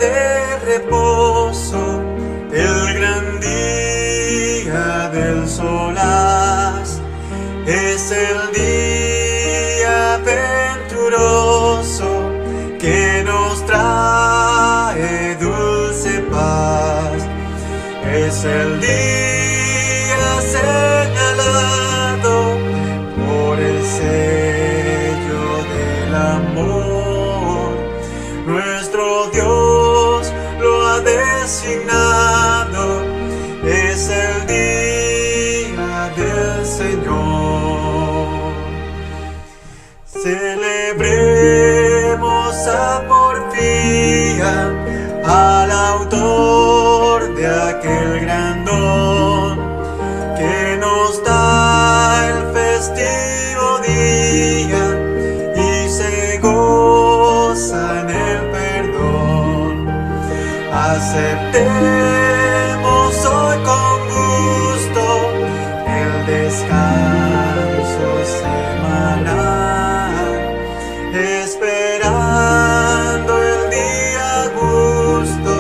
de reposo, el gran día del solaz, es el día venturoso que nos trae dulce paz. Es el día señalado por el sello del amor. Nuestro Dios lo ha designado, es el día del Señor. Celebremos a Porfía, al autor de aquel gran don que nos da el festivo día y se goza en el perdón. Aceptemos hoy con gusto el descanso semanal, esperando el día a gusto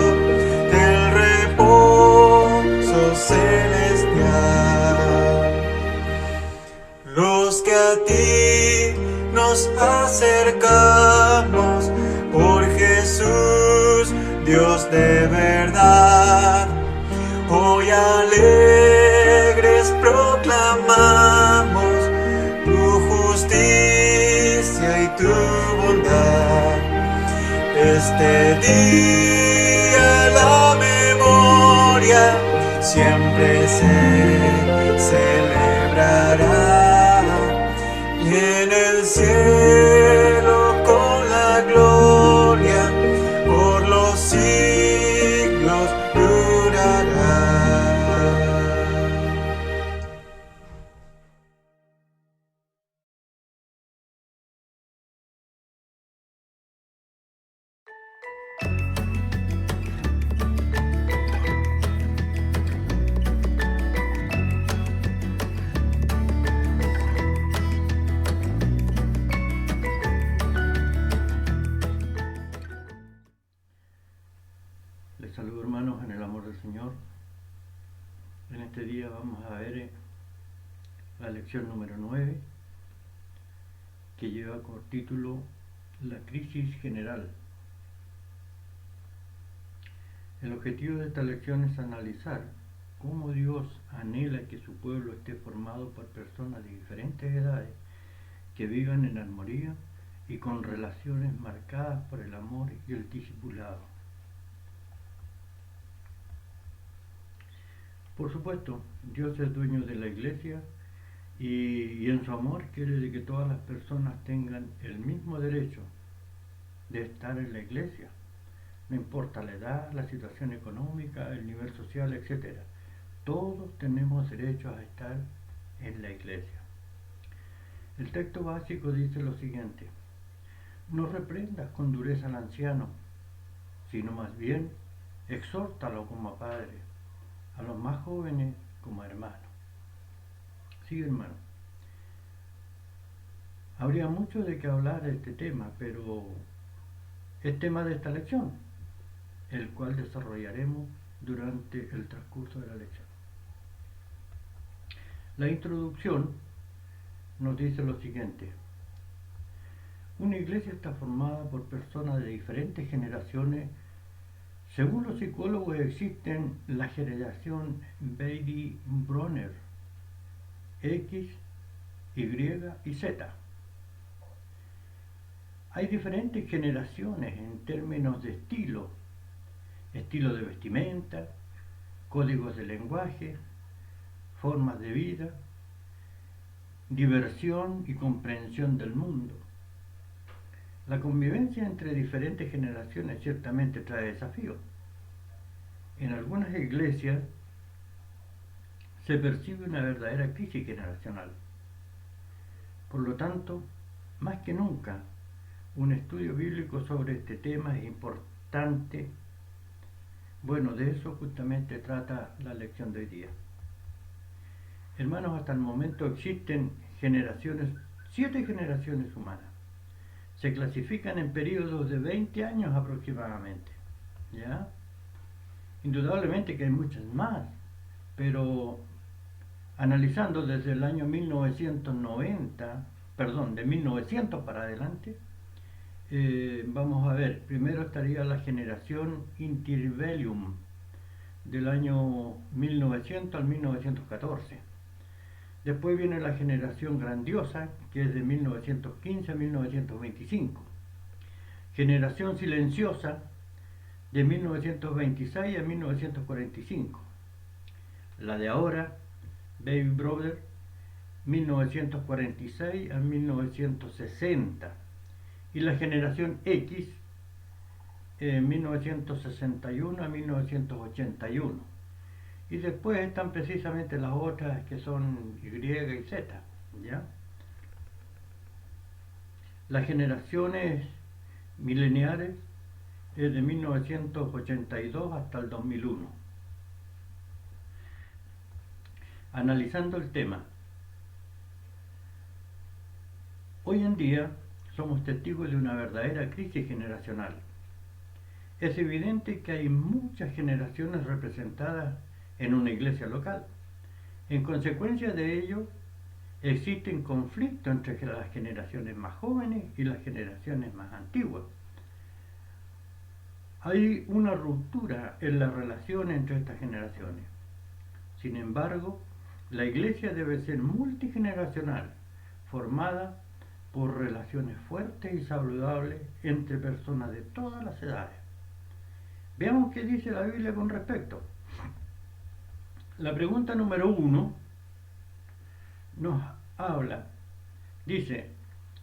del reposo celestial. Los que a ti nos acercamos por Jesús, Dios de verdad, hoy alegres proclamamos tu justicia y tu bondad. Este día la memoria siempre se celebrará, y en el cielo con la gloria por los siglos durará. Les saludo, hermanos, en el amor del Señor. En este día vamos a ver la lección número 9, que lleva por título La crisis general. El objetivo de esta lección es analizar cómo Dios anhela que su pueblo esté formado por personas de diferentes edades que vivan en armonía y con relaciones marcadas por el amor y el discipulado. Por supuesto, Dios es dueño de la iglesia y en su amor quiere de que todas las personas tengan el mismo derecho de estar en la iglesia. No importa la edad, la situación económica, el nivel social, etc. Todos tenemos derecho a estar en la iglesia. El texto básico dice lo siguiente: no reprendas con dureza al anciano, sino más bien exhórtalo como a padre, a los más jóvenes como hermanos. Sí, hermano. Habría mucho de qué hablar de este tema, pero es tema de esta lección, el cual desarrollaremos durante el transcurso de la lección. La introducción nos dice lo siguiente: una iglesia está formada por personas de diferentes generaciones. Según los psicólogos, existen la generación Baby Boomer, X, Y y Z. Hay diferentes generaciones en términos de estilo de vestimenta, códigos de lenguaje, formas de vida, diversión y comprensión del mundo. La convivencia entre diferentes generaciones ciertamente trae desafíos. En algunas iglesias se percibe una verdadera crisis generacional. Por lo tanto, más que nunca, un estudio bíblico sobre este tema es importante. Bueno, de eso justamente trata la lección de hoy día. Hermanos, hasta el momento existen 7 generaciones humanas. Se clasifican en periodos de 20 años aproximadamente. ¿ya? Indudablemente que hay muchas más, pero analizando desde el año 1990, perdón, de 1900 para adelante, vamos a ver, primero estaría la generación Interbellum del año 1900 al 1914. Después viene la generación Grandiosa, que es de 1915 a 1925. Generación Silenciosa, de 1926 a 1945. La de ahora, Baby Brother, 1946 a 1960. Y la generación X, 1961 a 1981. Y después están precisamente las otras que son Y y Z, ¿ya? Las generaciones mileniales es de 1982 hasta el 2001. Analizando el tema, hoy en día somos testigos de una verdadera crisis generacional. Es evidente que hay muchas generaciones representadas en una iglesia local. En consecuencia de ello, existen conflictos entre las generaciones más jóvenes y las generaciones más antiguas. Hay una ruptura en la relación entre estas generaciones. Sin embargo, la iglesia debe ser multigeneracional, formada por relaciones fuertes y saludables entre personas de todas las edades. Veamos qué dice la Biblia con respecto. La pregunta número 1 nos habla, dice,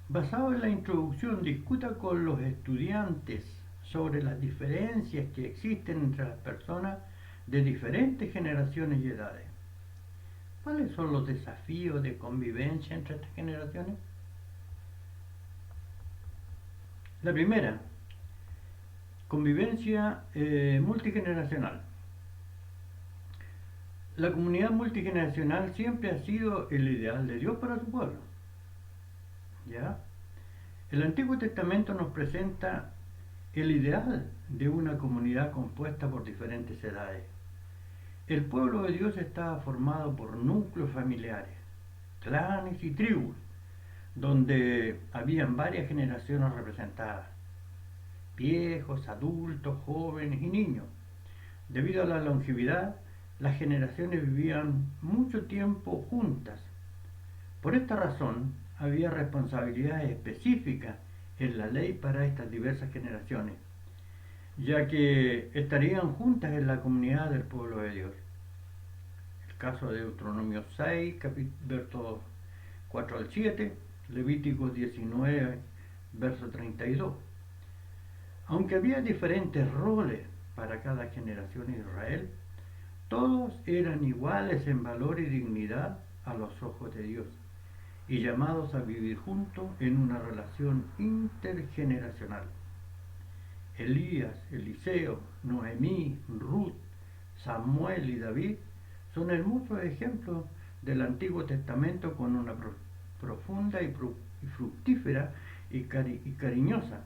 basado en la introducción, discuta con los estudiantes sobre las diferencias que existen entre las personas de diferentes generaciones y edades. ¿Cuáles son los desafíos de convivencia entre estas generaciones? La primera, convivencia multigeneracional. La comunidad multigeneracional siempre ha sido el ideal de Dios para su pueblo. ¿Ya? El Antiguo Testamento nos presenta el ideal de una comunidad compuesta por diferentes edades. El pueblo de Dios estaba formado por núcleos familiares, clanes y tribus, donde habían varias generaciones representadas, viejos, adultos, jóvenes y niños. Debido a la longevidad, las generaciones vivían mucho tiempo juntas. Por esta razón, había responsabilidades específicas en la ley para estas diversas generaciones, ya que estarían juntas en la comunidad del pueblo de Dios. El caso de Deuteronomio 6, versos 4 al 7, Levíticos 19, verso 32. Aunque había diferentes roles para cada generación en Israel, todos eran iguales en valor y dignidad a los ojos de Dios y llamados a vivir juntos en una relación intergeneracional. Elías, Eliseo, Noemí, Ruth, Samuel y David son hermosos ejemplos del Antiguo Testamento con una profunda y fructífera y cariñosa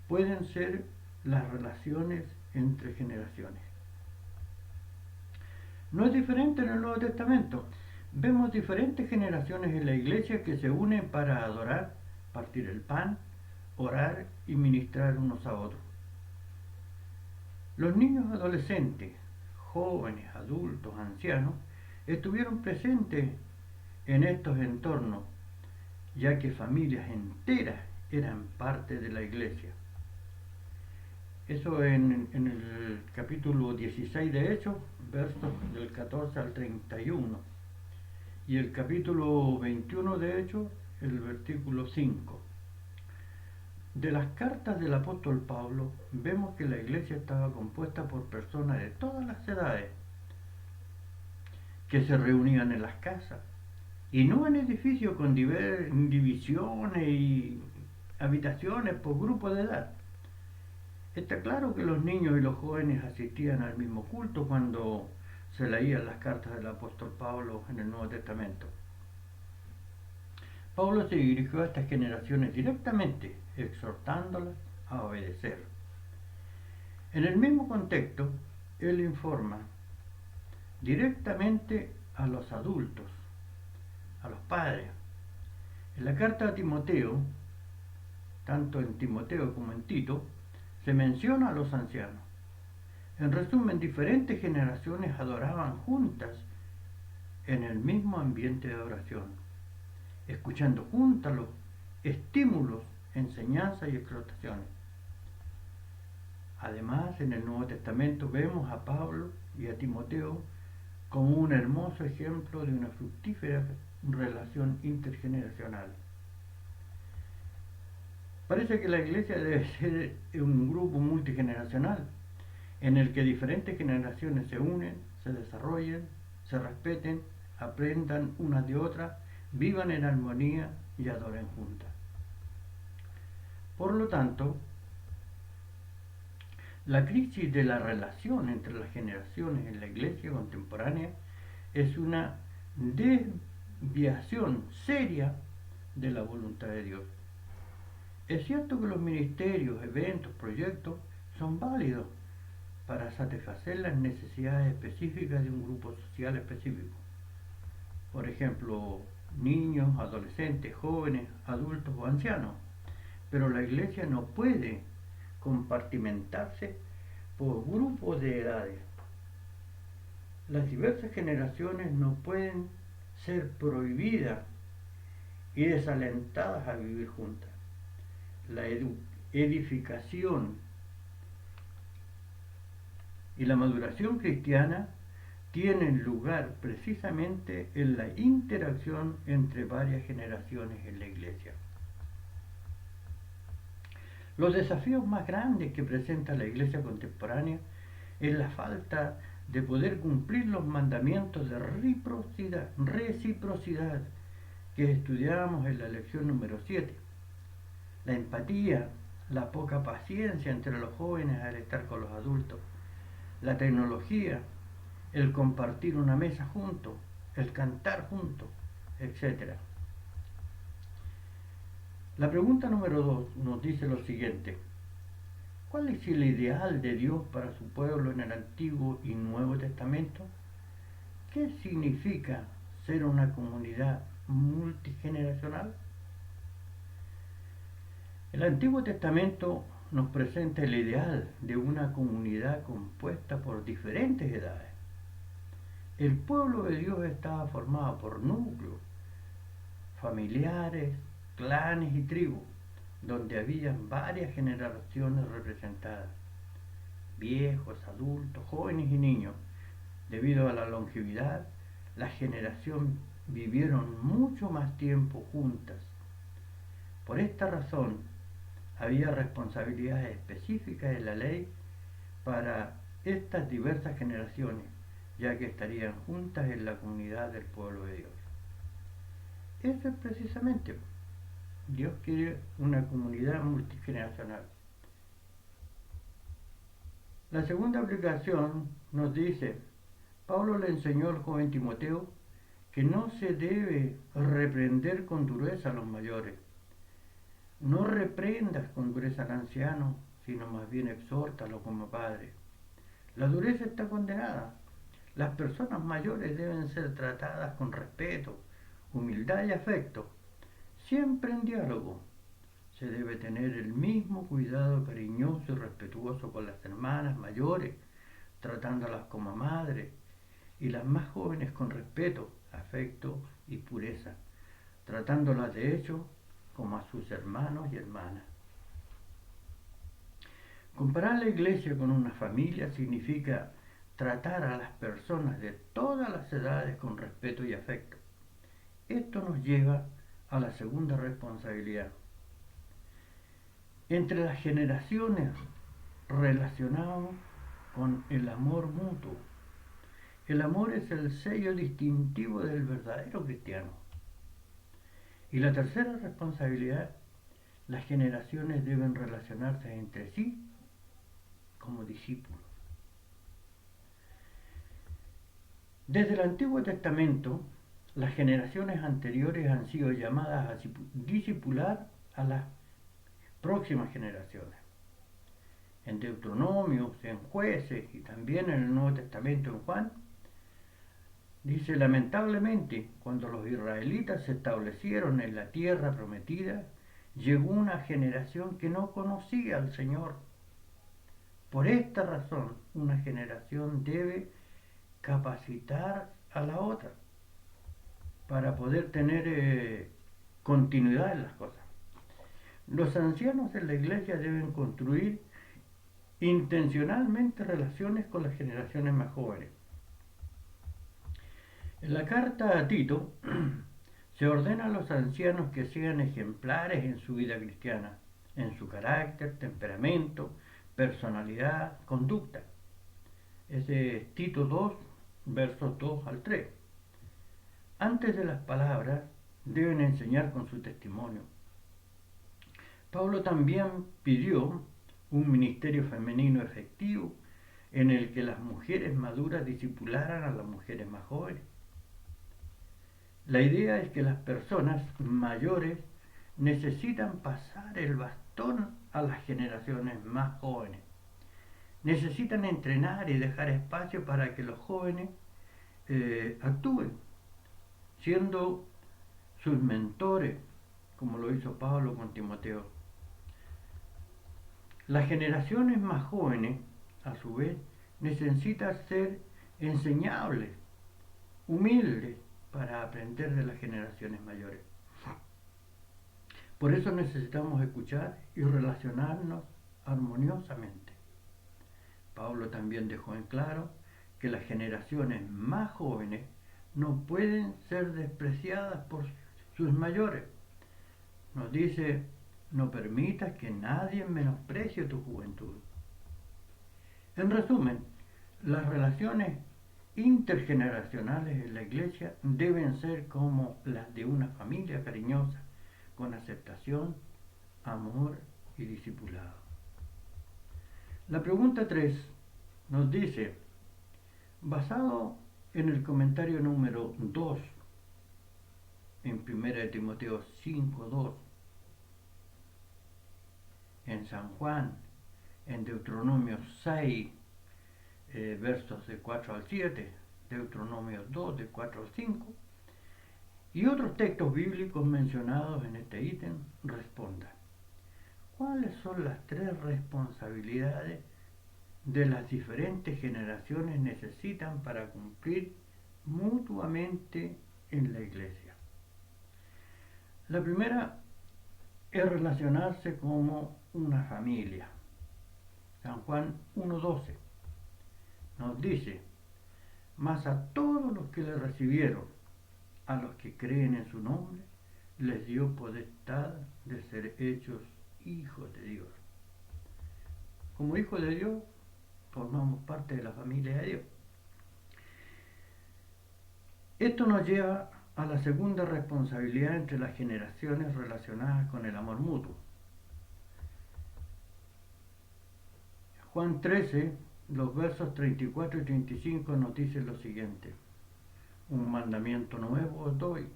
pueden ser las relaciones entre generaciones. No es diferente en el Nuevo Testamento. Vemos diferentes generaciones en la iglesia que se unen para adorar, partir el pan, orar y ministrar unos a otros. Los niños adolescentes, jóvenes, adultos, ancianos, estuvieron presentes en estos entornos, ya que familias enteras eran parte de la iglesia. Eso en el capítulo 16 de Hechos, versos del 14 al 31. Y el capítulo 21 de Hechos, el versículo 5. De las cartas del apóstol Pablo, vemos que la iglesia estaba compuesta por personas de todas las edades, que se reunían en las casas, y no en edificios con divisiones y habitaciones por grupo de edad. Está claro que los niños y los jóvenes asistían al mismo culto cuando se leían las cartas del apóstol Pablo en el Nuevo Testamento. Pablo se dirigió a estas generaciones directamente, exhortándolas a obedecer. En el mismo contexto, él informa directamente a los adultos, a los padres. En la carta a Timoteo, tanto en Timoteo como en Tito, se menciona a los ancianos. En resumen, diferentes generaciones adoraban juntas en el mismo ambiente de oración, escuchando juntas los estímulos, enseñanzas y exhortaciones. Además, en el Nuevo Testamento vemos a Pablo y a Timoteo como un hermoso ejemplo de una fructífera relación intergeneracional. Parece que la iglesia debe ser un grupo multigeneracional, en el que diferentes generaciones se unen, se desarrollen, se respeten, aprendan unas de otras, vivan en armonía y adoren juntas. Por lo tanto, la crisis de la relación entre las generaciones en la iglesia contemporánea es una desviación seria de la voluntad de Dios. Es cierto que los ministerios, eventos, proyectos son válidos para satisfacer las necesidades específicas de un grupo social específico. Por ejemplo, niños, adolescentes, jóvenes, adultos o ancianos. Pero la iglesia no puede compartimentarse por grupos de edades. Las diversas generaciones no pueden ser prohibidas y desalentadas a vivir juntas. La edificación y la maduración cristiana tienen lugar precisamente en la interacción entre varias generaciones en la iglesia. Los desafíos más grandes que presenta la iglesia contemporánea es la falta de poder cumplir los mandamientos de reciprocidad que estudiamos en la lección número 7. La empatía, la poca paciencia entre los jóvenes al estar con los adultos, la tecnología, el compartir una mesa juntos, el cantar juntos, etc. La pregunta número 2 nos dice lo siguiente: ¿cuál es el ideal de Dios para su pueblo en el Antiguo y Nuevo Testamento? ¿Qué significa ser una comunidad multigeneracional? El Antiguo Testamento nos presenta el ideal de una comunidad compuesta por diferentes edades. El pueblo de Dios estaba formado por núcleos familiares, clanes y tribus, donde habían varias generaciones representadas, viejos, adultos, jóvenes y niños. Debido a la longevidad, las generaciones vivieron mucho más tiempo juntas. Por esta razón, había responsabilidades específicas en la ley para estas diversas generaciones, ya que estarían juntas en la comunidad del pueblo de Dios. Eso es precisamente, Dios quiere una comunidad multigeneracional. La segunda aplicación nos dice: Pablo le enseñó al joven Timoteo que no se debe reprender con dureza a los mayores. No reprendas con dureza al anciano, sino más bien exhórtalo como padre. La dureza está condenada. Las personas mayores deben ser tratadas con respeto, humildad y afecto, siempre en diálogo. Se debe tener el mismo cuidado cariñoso y respetuoso con las hermanas mayores, tratándolas como madres, y las más jóvenes con respeto, afecto y pureza, tratándolas de hecho como a sus hermanos y hermanas. Comparar la iglesia con una familia significa tratar a las personas de todas las edades con respeto y afecto. Esto nos lleva a la segunda responsabilidad. Entre las generaciones relacionamos con el amor mutuo. El amor es el sello distintivo del verdadero cristiano. Y la tercera responsabilidad: las generaciones deben relacionarse entre sí como discípulos. Desde el Antiguo Testamento, las generaciones anteriores han sido llamadas a discipular a las próximas generaciones. en Deuteronomio, en Jueces y también en el Nuevo Testamento en Juan, dice: lamentablemente, cuando los israelitas se establecieron en la tierra prometida, llegó una generación que no conocía al Señor. Por esta razón, una generación debe capacitar a la otra para poder tener continuidad en las cosas. Los ancianos en la iglesia deben construir intencionalmente relaciones con las generaciones más jóvenes. En la carta a Tito se ordena a los ancianos que sean ejemplares en su vida cristiana, en su carácter, temperamento, personalidad, conducta. Ese es Tito 2, versos 2 al 3. Antes de las palabras, deben enseñar con su testimonio. Pablo también pidió un ministerio femenino efectivo en el que las mujeres maduras discipularan a las mujeres más jóvenes. La idea es que las personas mayores necesitan pasar el bastón a las generaciones más jóvenes. Necesitan entrenar y dejar espacio para que los jóvenes actúen, siendo sus mentores, como lo hizo Pablo con Timoteo. Las generaciones más jóvenes, a su vez, necesitan ser enseñables, humildes, para aprender de las generaciones mayores. Por eso necesitamos escuchar y relacionarnos armoniosamente. Pablo también dejó en claro que las generaciones más jóvenes no pueden ser despreciadas por sus mayores. Nos dice: no permitas que nadie menosprecie tu juventud. En resumen, las relaciones intergeneracionales en la iglesia deben ser como las de una familia cariñosa, con aceptación, amor y discipulado. La pregunta 3 nos dice, basado en el comentario número 2 en 1 Timoteo 5:2, en San Juan, en Deuteronomio 6, versos de 4 al 7, Deuteronomio 2, de 4 al 5, y otros textos bíblicos mencionados en este ítem, responda: ¿cuáles son las 3 responsabilidades de las diferentes generaciones necesitan para cumplir mutuamente en la iglesia? La primera es relacionarse como una familia. San Juan 1:12 nos dice: mas a todos los que le recibieron, a los que creen en su nombre, les dio potestad de ser hechos hijos de Dios. Como hijos de Dios, formamos parte de la familia de Dios. Esto nos lleva a la segunda responsabilidad entre las generaciones relacionadas con el amor mutuo. Juan 13, los versos 34 y 35 nos dicen lo siguiente: un mandamiento nuevo os doy,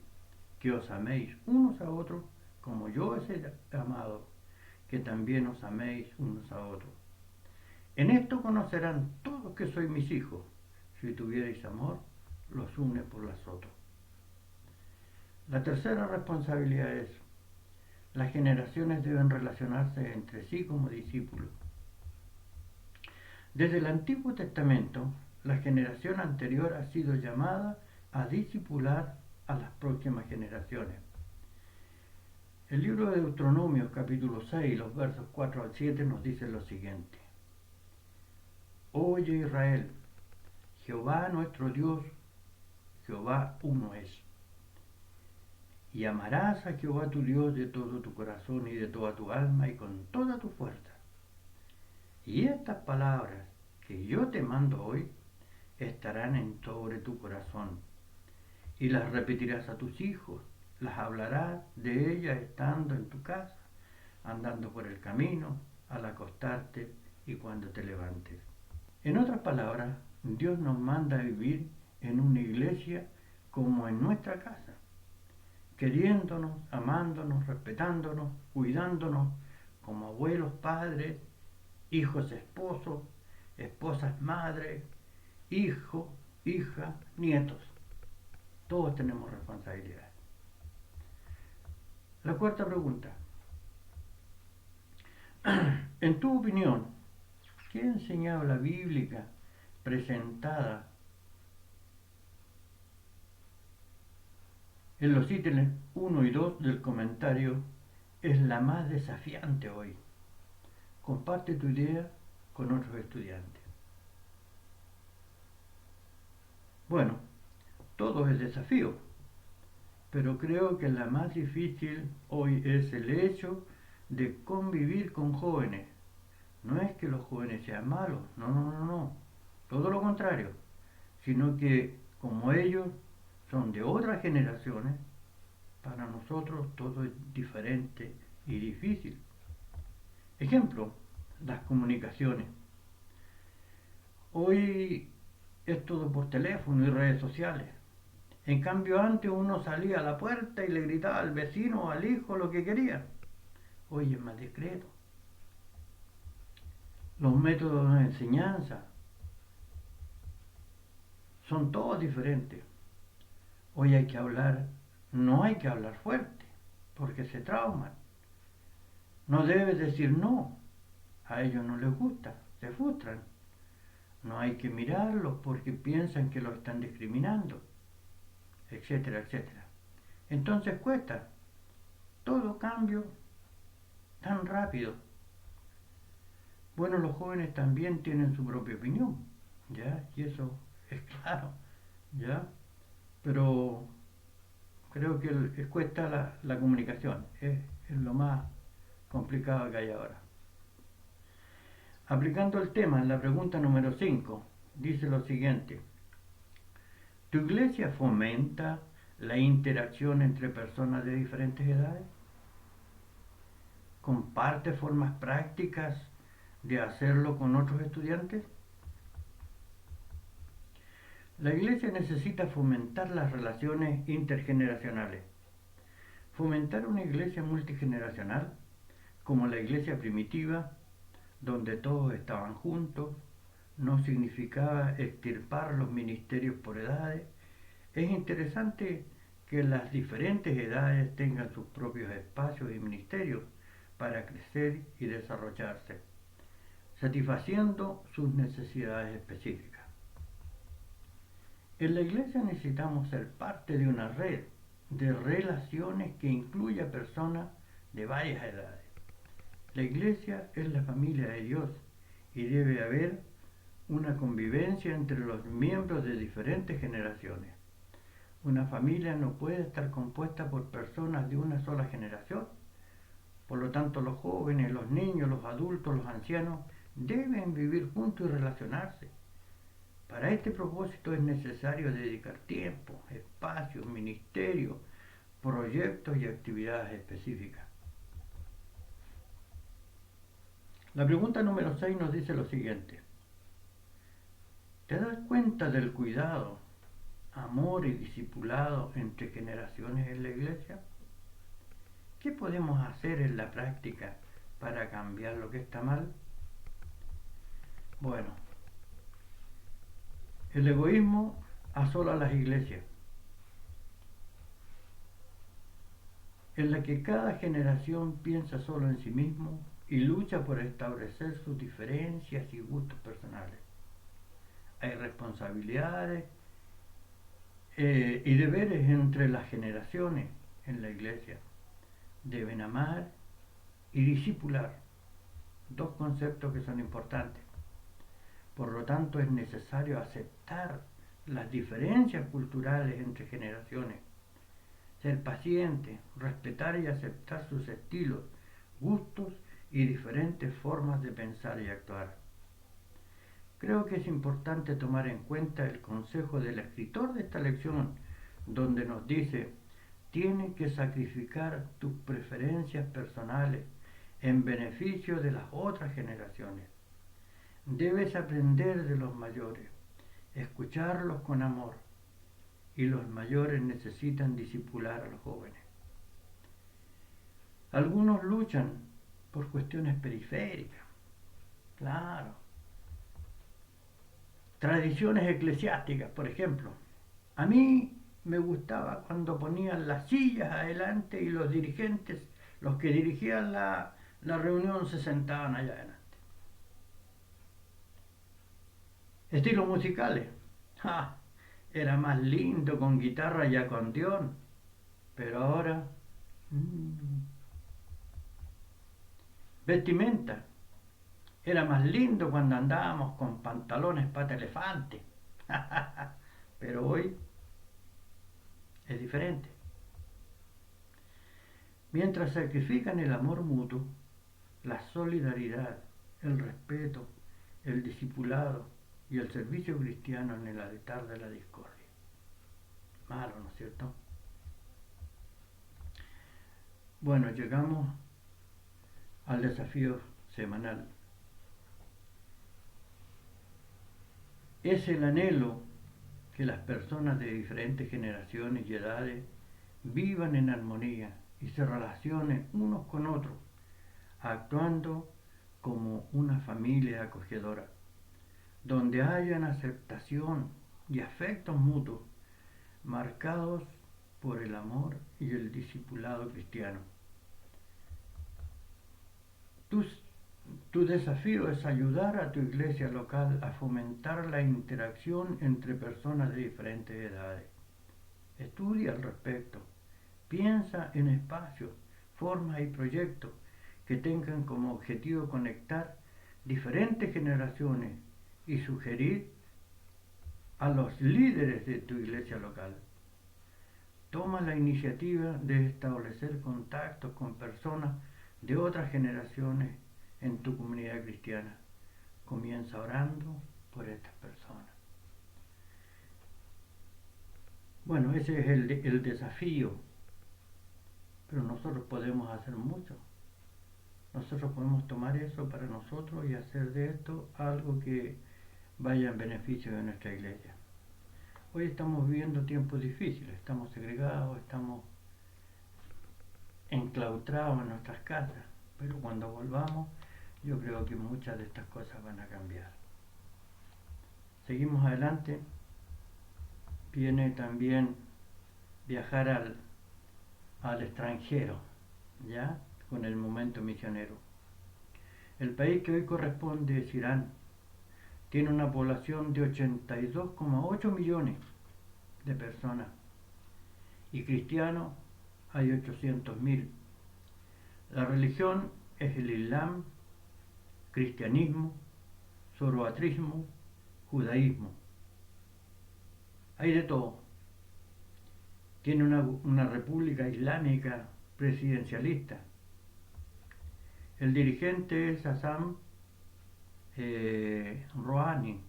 que os améis unos a otros como yo os he amado, que también os améis unos a otros. En esto conocerán todos que sois mis hijos, si tuvierais amor los unos por los otros. La tercera responsabilidad es: las generaciones deben relacionarse entre sí como discípulos. Desde el Antiguo Testamento, la generación anterior ha sido llamada a discipular a las próximas generaciones. El libro de Deuteronomio, capítulo 6, los versos 4 al 7, nos dice lo siguiente: Oye Israel, Jehová nuestro Dios, Jehová uno es. Y amarás a Jehová tu Dios de todo tu corazón y de toda tu alma y con toda tu fuerza. Y estas palabras que yo te mando hoy estarán sobre tu corazón, y las repetirás a tus hijos, las hablarás de ellas estando en tu casa, andando por el camino, al acostarte y cuando te levantes. En otras palabras, Dios nos manda a vivir en una iglesia como en nuestra casa, queriéndonos, amándonos, respetándonos, cuidándonos como abuelos, padres hijos esposos, esposas madres, hijo, hija, nietos. Todos tenemos responsabilidades. La cuarta pregunta. En tu opinión, ¿qué ha enseñado la Biblia presentada en los ítems 1 y 2 del comentario es la más desafiante hoy? Comparte tu idea con otros estudiantes. Bueno, todo es desafío, pero creo que la más difícil hoy es el hecho de convivir con jóvenes. No es que los jóvenes sean malos, no, todo lo contrario, sino que como ellos son de otras generaciones, para nosotros todo es diferente y difícil. Ejemplo, las comunicaciones. Hoy es todo por teléfono y redes sociales. En cambio antes uno salía a la puerta y le gritaba al vecino o al hijo lo que quería. Hoy es más discreto. Los métodos de enseñanza son todos diferentes. Hoy hay que hablar, no hay que hablar fuerte, porque se trauman. No debes decir no, a ellos no les gusta, se frustran. No hay que mirarlos porque piensan que los están discriminando, etcétera, etcétera. Entonces cuesta todo cambio tan rápido. Bueno, los jóvenes también tienen su propia opinión, ¿ya? Y eso es claro, ¿ya? Pero creo que cuesta la comunicación, es lo más complicado que hay ahora. Aplicando el tema en la pregunta número 5, dice lo siguiente. ¿Tu iglesia fomenta la interacción entre personas de diferentes edades? ¿Comparte formas prácticas de hacerlo con otros estudiantes? La iglesia necesita fomentar las relaciones intergeneracionales. Fomentar una iglesia multigeneracional, como la iglesia primitiva, donde todos estaban juntos, no significaba extirpar los ministerios por edades. Es interesante que las diferentes edades tengan sus propios espacios y ministerios para crecer y desarrollarse, satisfaciendo sus necesidades específicas. En la iglesia necesitamos ser parte de una red de relaciones que incluya personas de varias edades. La iglesia es la familia de Dios y debe haber una convivencia entre los miembros de diferentes generaciones. Una familia no puede estar compuesta por personas de una sola generación. Por lo tanto, los jóvenes, los niños, los adultos, los ancianos deben vivir juntos y relacionarse. Para este propósito es necesario dedicar tiempo, espacios, ministerios, proyectos y actividades específicas. La pregunta número 6 nos dice lo siguiente. ¿Te das cuenta del cuidado, amor y discipulado entre generaciones en la iglesia? ¿Qué podemos hacer en la práctica para cambiar lo que está mal? Bueno, el egoísmo asola las iglesias, en la que cada generación piensa solo en sí mismo y lucha por establecer sus diferencias y gustos personales. Hay responsabilidades y deberes entre las generaciones en la iglesia. Deben amar y discipular, dos conceptos que son importantes. Por lo tanto, es necesario aceptar las diferencias culturales entre generaciones, ser paciente, respetar y aceptar sus estilos, gustos y diferentes formas de pensar y actuar. Creo que es importante tomar en cuenta el consejo del escritor de esta lección, donde nos dice: tienes que sacrificar tus preferencias personales en beneficio de las otras generaciones. Debes aprender de los mayores, escucharlos con amor, y los mayores necesitan discipular a los jóvenes. Algunos luchan por cuestiones periféricas, Claro. Tradiciones eclesiásticas, por ejemplo. A mí me gustaba cuando ponían las sillas adelante y los dirigentes, los que dirigían la reunión, se sentaban allá adelante. Estilos musicales. ¡Ja! Era más lindo con guitarra y acordeón. Pero ahora, vestimenta. Era más lindo cuando andábamos con pantalones pata elefante. Pero hoy es diferente. Mientras sacrifican el amor mutuo, la solidaridad, el respeto, el discipulado y el servicio cristiano en el altar de la discordia. Malo, ¿no es cierto? Bueno, llegamos al desafío semanal. Es el anhelo que las personas de diferentes generaciones y edades vivan en armonía y se relacionen unos con otros, actuando como una familia acogedora, donde hayan aceptación y afectos mutuos, marcados por el amor y el discipulado cristiano. Tu desafío es ayudar a tu iglesia local a fomentar la interacción entre personas de diferentes edades. Estudia al respecto. Piensa en espacios, formas y proyectos que tengan como objetivo conectar diferentes generaciones y sugerir a los líderes de tu iglesia local. Toma la iniciativa de establecer contactos con personas de otras generaciones en tu comunidad cristiana. Comienza orando por estas personas. Bueno, ese es el desafío, pero nosotros podemos hacer mucho. Nosotros podemos tomar eso para nosotros y hacer de esto algo que vaya en beneficio de nuestra iglesia. Hoy estamos viviendo tiempos difíciles, estamos segregados, estamos enclaustrados en nuestras casas, pero cuando volvamos yo creo que muchas de estas cosas van a cambiar. Seguimos adelante. Viene también viajar al extranjero, ¿ya? Con el momento misionero. El país que hoy corresponde es Irán. Tiene una población de 82,8 millones de personas y cristianos hay 800.000. La religión es el Islam, cristianismo, zoroastrismo, judaísmo. Hay de todo. Tiene una república islámica presidencialista. El dirigente es Hassan Rouhani.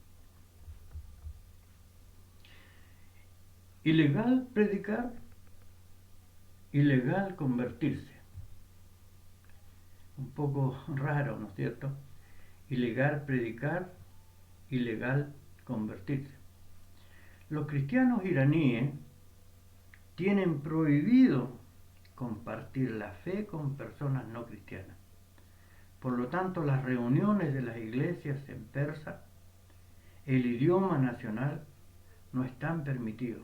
Ilegal predicar, ilegal convertirse. Un poco raro, ¿no es cierto? Ilegal predicar, ilegal convertirse. Los cristianos iraníes tienen prohibido compartir la fe con personas no cristianas. Por lo tanto, las reuniones de las iglesias en persa, el idioma nacional, no están permitidos.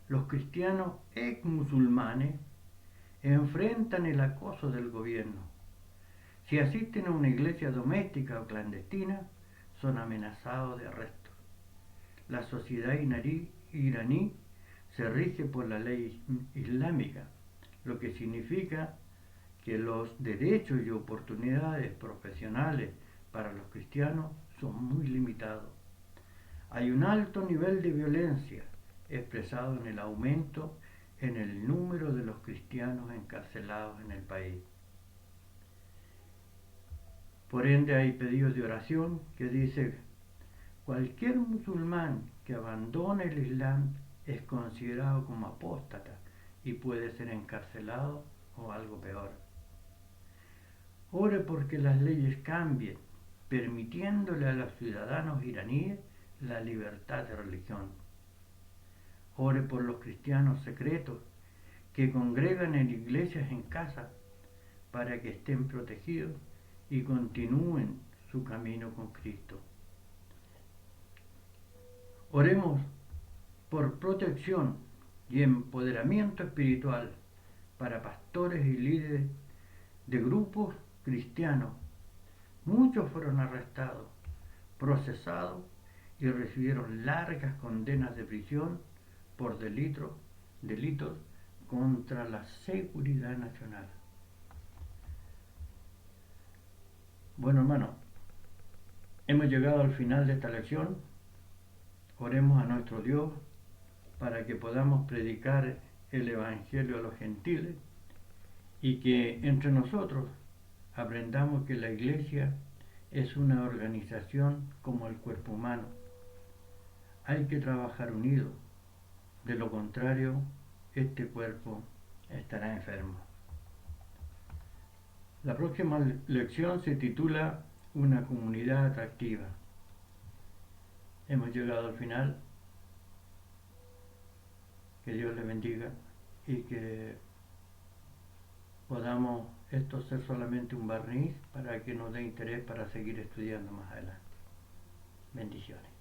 Los cristianos ex musulmanes enfrentan el acoso del gobierno. Si asisten a una iglesia doméstica o clandestina, son amenazados de arresto. La sociedad iraní se rige por la ley islámica, lo que significa que los derechos y oportunidades profesionales para los cristianos son muy limitados. Hay un alto nivel de violencia expresado en el aumento en el número de los cristianos encarcelados en el país. Por ende hay pedidos de oración que dice: cualquier musulmán que abandone el Islam es considerado como apóstata y puede ser encarcelado o algo peor. Ore porque las leyes cambien, permitiéndole a los ciudadanos iraníes la libertad de religión. Ore por los cristianos secretos que congregan en iglesias en casa para que estén protegidos y continúen su camino con Cristo. Oremos por protección y empoderamiento espiritual para pastores y líderes de grupos cristianos. Muchos fueron arrestados, procesados y recibieron largas condenas de prisión por delitos contra la seguridad nacional. Bueno, hermano, hemos llegado al final de esta lección. Oremos a nuestro Dios para que podamos predicar el Evangelio a los gentiles y que entre nosotros aprendamos que la Iglesia es una organización como el cuerpo humano. Hay que trabajar unidos, de lo contrario, este cuerpo estará enfermo. La próxima lección se titula Una comunidad atractiva. Hemos llegado al final. Que Dios les bendiga y que podamos esto ser solamente un barniz para que nos dé interés para seguir estudiando más adelante. Bendiciones.